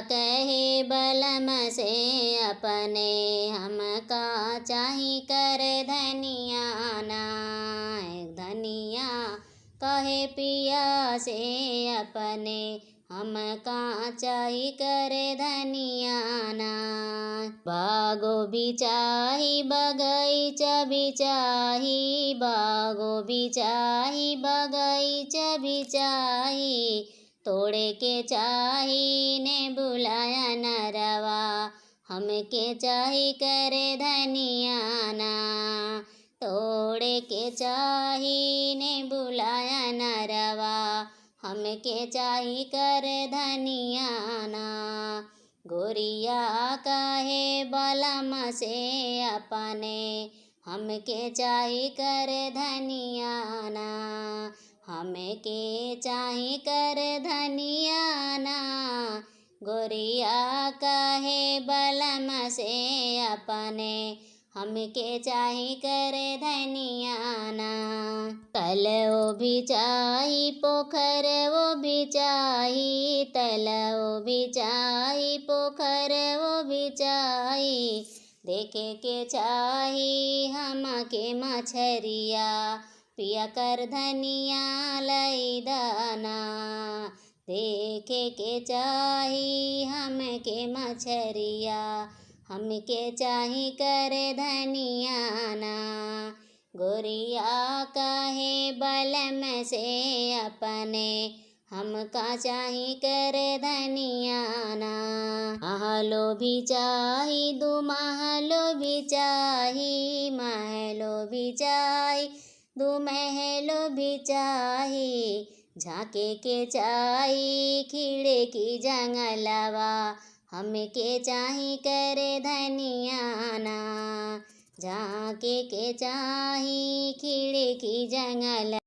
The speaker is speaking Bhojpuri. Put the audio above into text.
कहे बलम से अपने, हमका चाही कर धनिया ना। धनिया कहे पिया से अपने, हमका चाही कर धनिया ना। बागो भी चाही बगीचा भी चाही, बागो भी चाही बगीचा भी चाही, तोड़े के चाही ने बुलाया नरवा, हमके चाही करे धनिया ना। तोड़े के चाही ने बुलाया नरवा, हमके चाही करे धनिया ना। गोरिया कहे बलम से अपने, हमके चाही करे धनिया ना। हमके चाही कर धनिया ना। गोरिया कहे बलम से अपने, हमके चाही कर धनिया ना। तल वो भी चाही पोखर वो भी चाही, तल वो भी चाही पोखर वो भी चाही, देखे के चाही हमके मछरिया, पिया कर धनिया लई दाना। देखे के चाही हमके मछरिया, हमके चाही कर धनिया ना। गोरिया कहे बलम से अपने, हमका चाही कर धनिया ना। महलो भी चाही दू महलो भी चाही, महलो भी चाही दू महलो भी चाही, झाके के चाही खिड़े की जंगलवा, हमके चाही कर धनिया ना। झाके के चाही खिड़े की जंगल